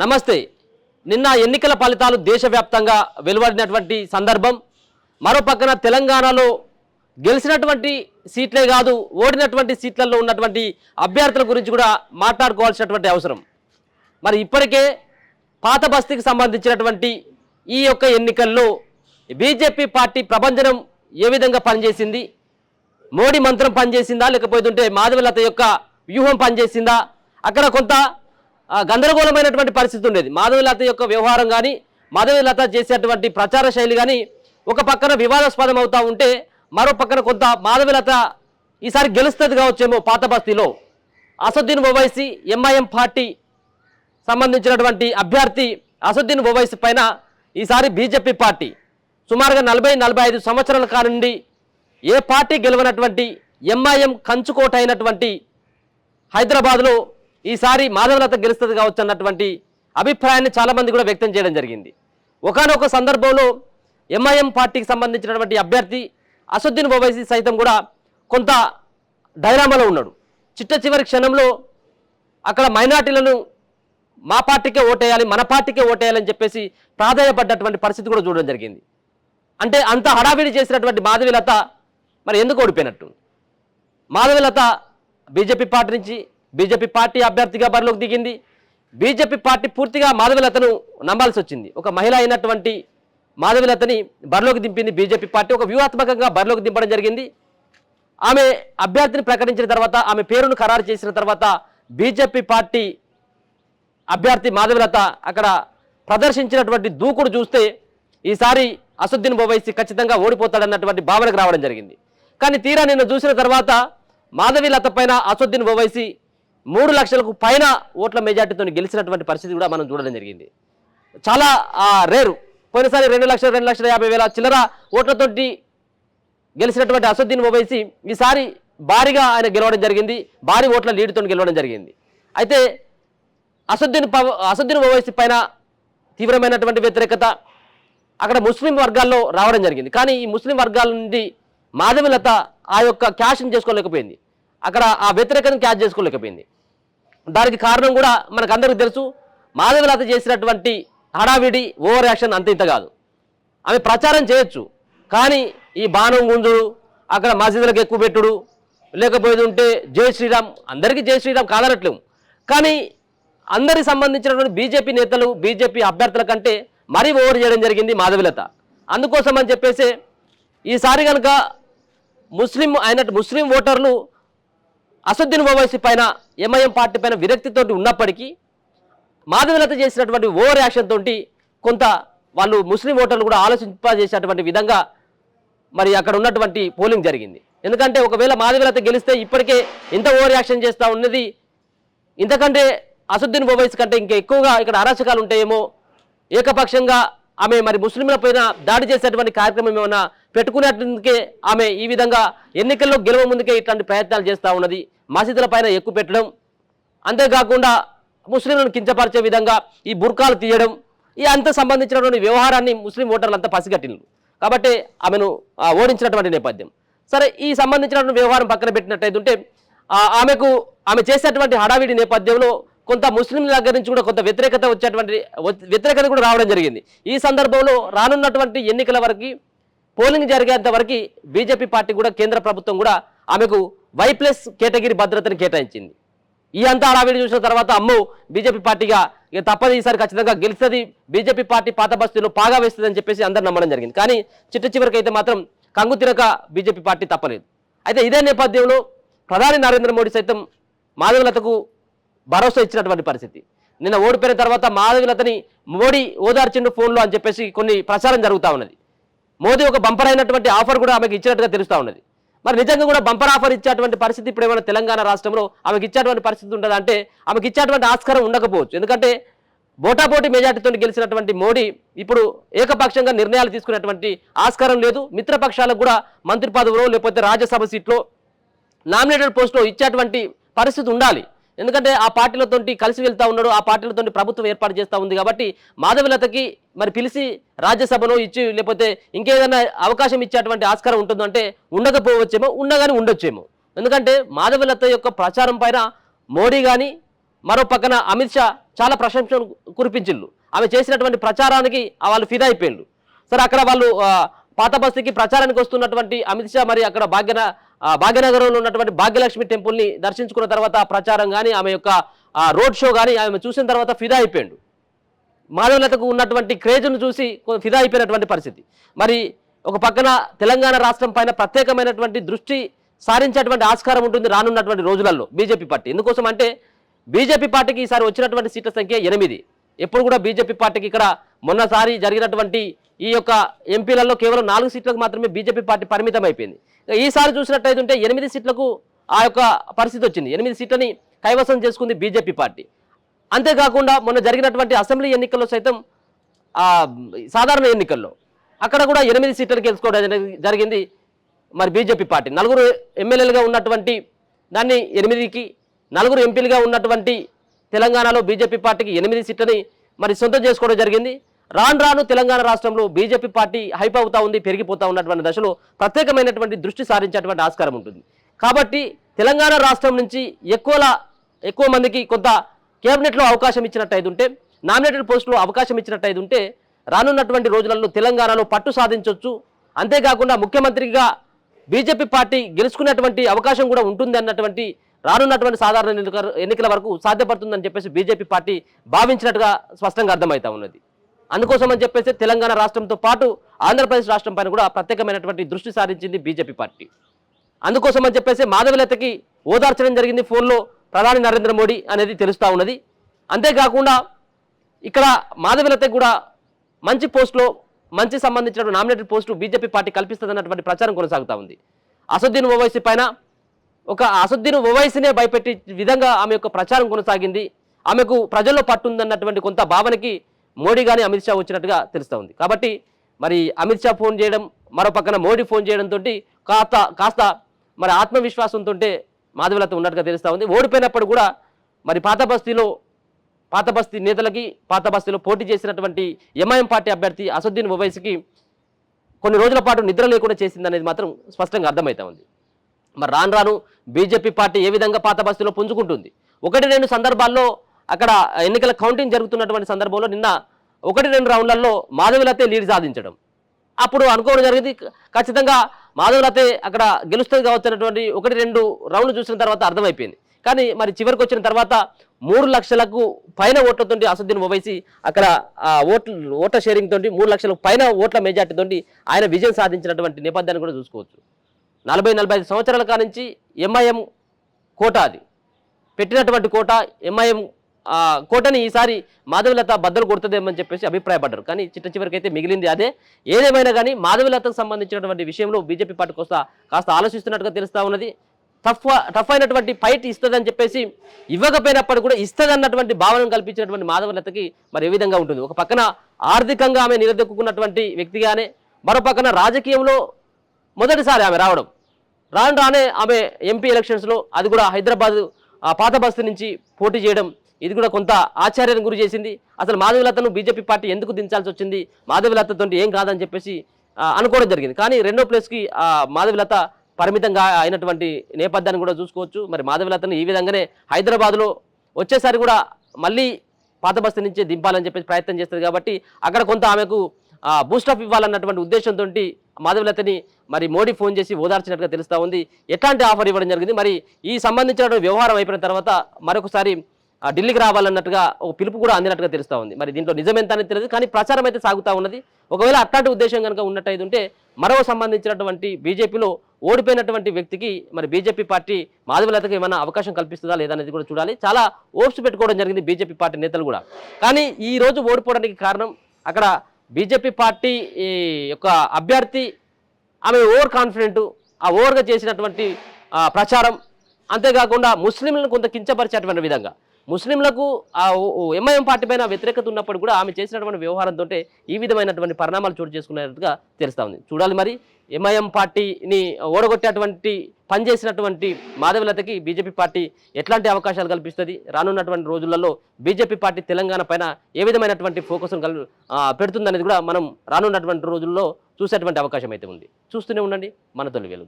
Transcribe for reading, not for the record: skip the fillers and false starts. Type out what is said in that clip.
నమస్తే. నిన్న ఎన్నికల ఫలితాలు దేశవ్యాప్తంగా వెలువడినటువంటి సందర్భం. మరో పక్కన తెలంగాణలో గెలిచినటువంటి సీట్లే కాదు, ఓడినటువంటి సీట్లలో ఉన్నటువంటి అభ్యర్థుల గురించి కూడా మాట్లాడుకోవాల్సినటువంటి అవసరం. మరి ఇప్పటికే పాత బస్తీకి సంబంధించినటువంటి ఈ యొక్క ఎన్నికల్లో బీజేపీ పార్టీ ప్రభంజనం ఏ విధంగా పనిచేసింది, మోడీ మంత్రం పనిచేసిందా, లేకపోతుంటే మాధవలత యొక్క వ్యూహం పనిచేసిందా, అక్కడ కొంత గందరగోళమైనటువంటి పరిస్థితి ఉండేది. మాధవలత యొక్క వ్యవహారం కానీ, మాధవలత చేసేటువంటి ప్రచార శైలి కానీ ఒక పక్కన వివాదాస్పదం అవుతూ ఉంటే, మరో పక్కన కొంత మాధవలత ఈసారి గెలుస్తుంది కావచ్చేమో పాత బస్తీలో. అసదుద్దీన్ ఓవైసీ ఎంఐఎం పార్టీ సంబంధించినటువంటి అభ్యర్థి అసదుద్దీన్ ఓవైసీ పైన ఈసారి బీజేపీ పార్టీ సుమారుగా 40-45 సంవత్సరాల కానుండి ఏ పార్టీ గెలవనటువంటి ఎంఐఎం కంచుకోట అయినటువంటి హైదరాబాద్లో ఈసారి మాధవలత గెలుస్తుంది కావచ్చు అన్నటువంటి అభిప్రాయాన్ని చాలామంది కూడా వ్యక్తం చేయడం జరిగింది. ఒకానొక సందర్భంలో ఎంఐఎం పార్టీకి సంబంధించినటువంటి అభ్యర్థి అసదుద్దీన్ ఓవైసీ సైతం కూడా కొంత డైరామాలో ఉన్నాడు. చిట్ట చివరి క్షణంలో అక్కడ మైనార్టీలను మా పార్టీకే ఓటేయాలి, మన పార్టీకే ఓటేయాలని చెప్పేసి ప్రాధాన్యపడ్డటువంటి పరిస్థితి కూడా చూడడం జరిగింది. అంటే అంత హడావిడి చేసినటువంటి మాధవలత మరి ఎందుకు ఓడిపోయినట్టు? మాధవలత బీజేపీ పార్టీ నుంచి బీజేపీ పార్టీ అభ్యర్థిగా బరిలోకి దిగింది. బీజేపీ పార్టీ పూర్తిగా మాధవలతను నమ్మాల్సి వచ్చింది. ఒక మహిళ అయినటువంటి మాధవలతని బరిలోకి దింపింది బీజేపీ పార్టీ. ఒక వ్యూహాత్మకంగా బరిలోకి దింపడం జరిగింది. ఆమె అభ్యర్థిని ప్రకటించిన తర్వాత, ఆమె పేరును ఖరారు చేసిన తర్వాత బీజేపీ పార్టీ అభ్యర్థి మాధవలత అక్కడ ప్రదర్శించినటువంటి దూకుడు చూస్తే ఈసారి అసదుద్దీన్ ఓవైసీ ఖచ్చితంగా ఓడిపోతాడన్నటువంటి భావనకు రావడం జరిగింది. కానీ తీరా నిన్న చూసిన తర్వాత మాధవలత పైన అసదుద్దీన్ ఓవైసీ 3 లక్షలకు పైన ఓట్ల మెజార్టీతో గెలిచినటువంటి పరిస్థితి కూడా మనం చూడడం జరిగింది. చాలా రేరు. పోయినసారి 2,50,000 చిల్లర ఓట్లతోటి గెలిచినటువంటి అసదుద్దీన్ ఓవైసీ ఈసారి భారీగా ఆయన గెలవడం జరిగింది. భారీ ఓట్ల లీడ్తో గెలవడం జరిగింది. అయితే అసదుద్దీన్ ఓవైసీ పైన తీవ్రమైనటువంటి వ్యతిరేకత అక్కడ ముస్లిం వర్గాల్లో రావడం జరిగింది. కానీ ఈ ముస్లిం వర్గాల నుండి మాధవలత ఆ యొక్క క్యాష్ని చేసుకోలేకపోయింది. అక్కడ ఆ వ్యతిరేకతను క్యాచ్ చేసుకోలేకపోయింది. దానికి కారణం కూడా మనకు అందరికీ తెలుసు. మాధవలత చేసినటువంటి హడావిడి ఓవర్ యాక్షన్ అంత ఇంత కాదు. ఆమె ప్రచారం చేయొచ్చు, కానీ ఈ బాణం గుంజుడు, అక్కడ మసీదులకు ఎక్కువ పెట్టుడు, లేకపోతే ఉంటే జై శ్రీరామ్, అందరికీ జై శ్రీరామ్ కాదనట్లేము, కానీ అందరికి సంబంధించినటువంటి బీజేపీ నేతలు బీజేపీ అభ్యర్థుల కంటే మరీ ఓవర్ చేయడం జరిగింది మాధవలత. అందుకోసం అని చెప్పేసి ఈసారి కనుక ముస్లిం ఓటర్లు అసదుద్దీన్ ఓవైసీ పైన ఎంఐఎం పార్టీ పైన విరక్తితోటి ఉన్నప్పటికీ మాధవలత చేసినటువంటి ఓవర్ యాక్షన్ తోటి కొంత వాళ్ళు ముస్లిం ఓటర్లు కూడా ఆలోచింపజేసేటువంటి విధంగా మరి అక్కడ ఉన్నటువంటి పోలింగ్ జరిగింది. ఎందుకంటే ఒకవేళ మాధవలత గెలిస్తే ఇప్పటికే ఇంత ఓవర్ యాక్షన్ చేస్తూ ఉన్నది, ఇంతకంటే అసదుద్దీన్ ఓవైసీ కంటే ఇంకా ఎక్కువగా ఇక్కడ అరాచకాలు ఉంటాయేమో, ఏకపక్షంగా ఆమె మరి ముస్లింల పైన దాడి చేసేటువంటి కార్యక్రమం ఏమైనా పెట్టుకునేందుకే ఆమె ఈ విధంగా ఎన్నికల్లో గెలవ ముందుకే ఇట్లాంటి ప్రయత్నాలు చేస్తూ ఉన్నది. మసీదుల పైన ఎక్కువ పెట్టడం, అంతేకాకుండా ముస్లింలను కించపరిచే విధంగా ఈ బుర్కాలు తీయడం, ఈ అంత సంబంధించినటువంటి వ్యవహారాన్ని ముస్లిం ఓటర్లు అంతా పసిగట్టిండ్రు. కాబట్టి ఆమెను ఓడించినటువంటి నేపథ్యం. సరే, ఈ సంబంధించినటువంటి వ్యవహారం పక్కన పెట్టినట్టయితే ఆమె చేసేటువంటి హడావిడి నేపథ్యంలో కొంత ముస్లింల దగ్గర నుంచి కూడా కొంత వ్యతిరేకత కూడా రావడం జరిగింది. ఈ సందర్భంలో రానున్నటువంటి ఎన్నికల వరకు, పోలింగ్ జరిగేంత వరకు బీజేపీ పార్టీ కూడా, కేంద్ర ప్రభుత్వం కూడా ఆమెకు Y+ కేటగిరీ భద్రతను కేటాయించింది. ఈ అంతా హడావిడి చూసిన తర్వాత అమ్మో బీజేపీ పార్టీగా ఇక తప్పదు, ఈసారి ఖచ్చితంగా గెలుస్తుంది, బీజేపీ పార్టీ పాత బస్తీలో పాగా వేస్తుంది అని చెప్పేసి అందరు నమ్మడం జరిగింది. కానీ చిట్ట చివరికి అయితే మాత్రం కంగు తిరక బీజేపీ పార్టీ తప్పలేదు. అయితే ఇదే నేపథ్యంలో ప్రధాని నరేంద్ర మోడీ సైతం మాధవలతకు భరోసా ఇచ్చినటువంటి పరిస్థితి. నిన్న ఓడిపోయిన తర్వాత మాధవలతని మోడీ ఓదార్చిండు ఫోన్లో అని చెప్పేసి కొన్ని ప్రచారం జరుగుతూ ఉన్నది. మోదీ ఒక బంపర్ అయినటువంటి ఆఫర్ కూడా ఆమెకు ఇచ్చినట్టుగా తెలుస్తూ ఉన్నది. మరి నిజంగా కూడా బంపర్ ఆఫర్ ఇచ్చేటువంటి పరిస్థితి ఇప్పుడు ఏమైనా తెలంగాణ రాష్ట్రంలో ఆమెకు ఇచ్చేటువంటి పరిస్థితి ఉంటుందా అంటే ఆమెకు ఇచ్చేటువంటి ఆస్కారం ఉండకపోవచ్చు. ఎందుకంటే బోటాబోటీ మెజార్టీతో గెలిచినటువంటి మోడీ ఇప్పుడు ఏకపక్షంగా నిర్ణయాలు తీసుకునేటువంటి ఆస్కారం లేదు. మిత్రపక్షాలకు కూడా మంత్రి పదవులో లేకపోతే రాజ్యసభ సీట్లో నామినేటెడ్ పోస్టులో ఇచ్చేటువంటి పరిస్థితి ఉండాలి. ఎందుకంటే ఆ పార్టీలతో కలిసి వెళ్తూ ఉన్నాడు, ఆ పార్టీలతో ప్రభుత్వం ఏర్పాటు చేస్తూ ఉంది. కాబట్టి మాధవలతకి మరి పిలిచి రాజ్యసభలో ఇచ్చి లేకపోతే ఇంకేదైనా అవకాశం ఇచ్చేటువంటి ఆస్కారం ఉంటుందంటే ఉండకపోవచ్చేమో, ఉండగానే ఉండొచ్చేమో. ఎందుకంటే మాధవలత యొక్క ప్రచారం పైన మోడీ కానీ మరో పక్కన అమిత్ షా చాలా ప్రశంసలు కురిపించిండ్రు. ఆమె చేసినటువంటి ప్రచారానికి వాళ్ళు ఫిదా అయిపోయిండ్రు. సరే, అక్కడ వాళ్ళు పాత బస్తీకి ప్రచారానికి వస్తున్నటువంటి అమిత్ షా మరి అక్కడ భాగ్యనగరంలో ఉన్నటువంటి భాగ్యలక్ష్మి టెంపుల్ని దర్శించుకున్న తర్వాత ప్రచారం కానీ ఆమె యొక్క రోడ్ షో కానీ ఆమె చూసిన తర్వాత ఫిదా అయిపోయిండు. మాధవలతకు ఉన్నటువంటి క్రేజ్ను చూసి ఫిదా అయిపోయినటువంటి పరిస్థితి. మరి ఒక పక్కన తెలంగాణ రాష్ట్రం పైన ప్రత్యేకమైనటువంటి దృష్టి సారించేటువంటి ఆస్కారం ఉంటుంది రానున్నటువంటి రోజులలో బీజేపీ పార్టీ. ఎందుకోసం అంటే బీజేపీ పార్టీకి ఈసారి వచ్చినటువంటి సీట్ల సంఖ్య 8. ఎప్పుడు కూడా బీజేపీ పార్టీకి ఇక్కడ మొన్నసారి జరిగినటువంటి ఈ యొక్క ఎంపీలలో కేవలం 4 సీట్లకు మాత్రమే బీజేపీ పార్టీ పరిమితం అయిపోయింది. ఈసారి చూసినట్టయితే 8 సీట్లకు ఆ యొక్క పరిస్థితి వచ్చింది. 8 సీట్లని కైవసం చేసుకుంది బీజేపీ పార్టీ. అంతేకాకుండా మొన్న జరిగినటువంటి అసెంబ్లీ ఎన్నికల్లో సైతం సాధారణ ఎన్నికల్లో అక్కడ కూడా 8 సీట్లను గెలుచుకోవడం జరిగింది మరి బీజేపీ పార్టీ. 4 ఎమ్మెల్యేలుగా ఉన్నటువంటి దాన్ని 8కి, 4 ఎంపీలుగా ఉన్నటువంటి తెలంగాణలో బీజేపీ పార్టీకి 8 సీట్లని మరి సొంతం చేసుకోవడం జరిగింది. రాను తెలంగాణ రాష్ట్రంలో బీజేపీ పార్టీ హైప్ అవుతా ఉంది, పెరిగిపోతా ఉన్నటువంటి దశలో ప్రత్యేకమైనటువంటి దృష్టి సారించేటువంటి ఆస్కారం ఉంటుంది. కాబట్టి తెలంగాణ రాష్ట్రం నుంచి ఎక్కువ మందికి కొంత కేబినెట్లో అవకాశం ఇచ్చినట్టయితే ఉంటే, నామినేటెడ్ పోస్టులో అవకాశం ఇచ్చినట్టయితే ఉంటే రానున్నటువంటి రోజులలో తెలంగాణలో పట్టు సాధించవచ్చు. అంతేకాకుండా ముఖ్యమంత్రిగా బీజేపీ పార్టీ గెలుచుకునేటువంటి అవకాశం కూడా ఉంటుంది అన్నటువంటి రానున్నటువంటి సాధారణ ఎన్నికల వరకు సాధ్యపడుతుందని చెప్పేసి బీజేపీ పార్టీ భావించినట్టుగా స్పష్టంగా అర్థమవుతా ఉన్నది. అందుకోసం అని చెప్పేసి తెలంగాణ రాష్ట్రంతో పాటు ఆంధ్రప్రదేశ్ రాష్ట్రం పైన కూడా ప్రత్యేకమైనటువంటి దృష్టి సారించింది బీజేపీ పార్టీ. అందుకోసం అని చెప్పేసి మాధవలతకి ఓదార్చడం జరిగింది ఫోన్లో ప్రధాని నరేంద్ర మోడీ అనేది తెలుస్తూ ఉన్నది. అంతేకాకుండా ఇక్కడ మాధవలతకి కూడా మంచి పోస్టులో మంచి సంబంధించిన నామినేటెడ్ పోస్టు బీజేపీ పార్టీ కల్పిస్తుందన్నటువంటి ప్రచారం కొనసాగుతూ ఉంది. అసదుద్దీన్ ఓవైసీ పైన అసదుద్దీన్ ఓవైసీనే భయపెట్టే విధంగా ఆమె యొక్క ప్రచారం కొనసాగింది. ఆమెకు ప్రజల్లో పట్టుందన్నటువంటి కొంత భావనకి మోడీ కానీ అమిత్ షా వచ్చినట్టుగా తెలుస్తూ ఉంది. కాబట్టి మరి అమిత్ షా ఫోన్ చేయడం, మరో పక్కన మోడీ ఫోన్ చేయడంతో కాస్త మరి ఆత్మవిశ్వాసంతో మాధవలత ఉన్నట్టుగా తెలుస్తూ ఉంది. ఓడిపోయినప్పుడు కూడా మరి పాత బస్తీ నేతలకి పాత బస్తీలో పోటీ చేసినటువంటి ఎంఐఎం పార్టీ అభ్యర్థి అసదుద్దీన్ ఓవైసీకి కొన్ని రోజుల పాటు నిద్ర లేకుండా చేసిందనేది మాత్రం స్పష్టంగా అర్థమవుతా ఉంది. మరి రాను బీజేపీ పార్టీ ఏ విధంగా పాత బస్తీలో పుంజుకుంటుంది. 1-2 సందర్భాల్లో అక్కడ ఎన్నికల కౌంటింగ్ జరుగుతున్నటువంటి సందర్భంలో నిన్న 1-2 రౌండ్లలో మాధవలతే లీడ్ సాధించడం, అప్పుడు అనుకోవడం జరిగింది ఖచ్చితంగా మాధవలతే అక్కడ గెలుస్తుంది కావచ్చు అన్నటువంటి 1-2 రౌండ్లు చూసిన తర్వాత అర్థమైపోయింది. కానీ మరి చివరికి వచ్చిన తర్వాత 3 లక్షలకు పైన ఓట్లతోటి అసదుద్దీన్ ఓవైసీ అక్కడ ఓట్ల షేరింగ్ తోటి 3 లక్షలకు పైన ఓట్ల మెజార్టీతో ఆయన విజయం సాధించినటువంటి నేపథ్యాన్ని కూడా చూసుకోవచ్చు. 40-45 సంవత్సరాల కానించి ఎంఐఎం కోట అది పెట్టినటువంటి కోట, ఎంఐఎం కోటని ఈసారి మాధవలత బద్దలు కొడుతుందేమని చెప్పేసి అభిప్రాయపడ్డారు. కానీ చివరికి అయితే మిగిలింది అదే. ఏదేమైనా కానీ మాధవలతకు సంబంధించినటువంటి విషయంలో బీజేపీ పార్టీ కాస్త ఆలోచిస్తున్నట్టుగా తెలుస్తూ ఉన్నది. టఫ్ అయినటువంటి ఫైట్ ఇస్తుందని చెప్పేసి ఇవ్వకపోయినప్పుడు కూడా ఇస్తుందన్నటువంటి భావన కల్పించినటువంటి మాధవలతకి మరి ఏ విధంగా ఉంటుంది. ఒక పక్కన ఆర్థికంగా ఆమె నిలదొక్కున్నటువంటి వ్యక్తిగానే, మరో పక్కన రాజకీయంలో మొదటిసారి ఆమె రానే ఆమె ఎంపీ ఎలక్షన్స్లో, అది కూడా హైదరాబాద్ పాత బస్తీ నుంచి పోటీ చేయడం, ఇది కూడా కొంత ఆశ్చర్యానికి గురి చేసింది. అసలు మాధవలతను బీజేపీ పార్టీ ఎందుకు దించాల్సి వచ్చింది, మాధవలతతో ఏం కాదని చెప్పేసి అనుకోవడం జరిగింది. కానీ 2వ ప్లేస్కి మాధవలత పరిమితంగా అయినటువంటి నేపథ్యాన్ని కూడా చూసుకోవచ్చు. మరి మాధవలతను ఈ విధంగానే హైదరాబాద్లో వచ్చేసారి కూడా మళ్ళీ పాత బస్తీ నుంచి దింపాలని చెప్పేసి ప్రయత్నం చేస్తుంది. కాబట్టి అక్కడ కొంత ఆమెకు బూస్టప్ ఇవ్వాలన్నటువంటి ఉద్దేశంతో మాధవలతని మరి మోడీ ఫోన్ చేసి ఓదార్చినట్టుగా తెలుస్తూ ఉంది. ఎట్లాంటి ఆఫర్ ఇవ్వడం జరిగింది, మరి ఈ సంబంధించిన వ్యవహారం అయిపోయిన తర్వాత మరొకసారి ఢిల్లీకి రావాలన్నట్టుగా ఒక పిలుపు కూడా అందినట్టుగా తెలుస్తూ ఉంది. మరి దీంట్లో నిజమెంత అనేది తెలియదు, కానీ ప్రచారం అయితే సాగుతూ ఉన్నది. ఒకవేళ అట్లాంటి ఉద్దేశం కనుక ఉన్నట్టయితే ఉంటే మరో సంబంధించినటువంటి బీజేపీలో ఓడిపోయినటువంటి వ్యక్తికి మరి బీజేపీ పార్టీ మాధవలతకు ఏమైనా అవకాశం కల్పిస్తుందా లేదా అనేది కూడా చూడాలి. చాలా ఓప్స్ పెట్టుకోవడం జరిగింది బీజేపీ పార్టీ నేతలు కూడా. కానీ ఈ రోజు ఓడిపోవడానికి కారణం అక్కడ బీజేపీ పార్టీ యొక్క అభ్యర్థి ఆమె ఓవర్ కాన్ఫిడెంట్, ఆ ఓవర్గా చేసినటువంటి ప్రచారం, అంతేకాకుండా ముస్లింలను కొంత కించపరిచేటువంటి విధంగా ముస్లింలకు ఎంఐఎం పార్టీ పైన వ్యతిరేకత ఉన్నప్పుడు కూడా ఆమె చేసినటువంటి వ్యవహారంతో ఈ విధమైనటువంటి పరిణామాలు చోటు చేసుకున్నట్టుగా తెలుస్తూ ఉంది. చూడాలి మరి ఎంఐఎం పార్టీని ఓడగొట్టేటువంటి పనిచేసినటువంటి మాధవలతకి బీజేపీ పార్టీ ఎట్లాంటి అవకాశాలు కల్పిస్తుంది. రానున్నటువంటి రోజులలో బీజేపీ పార్టీ తెలంగాణ పైన ఏ విధమైనటువంటి ఫోకస్ పెడుతుందనేది కూడా మనం రానున్నటువంటి రోజుల్లో చూసేటువంటి అవకాశం అయితే ఉంది. చూస్తూనే ఉండండి మన తొలి వెలుగు.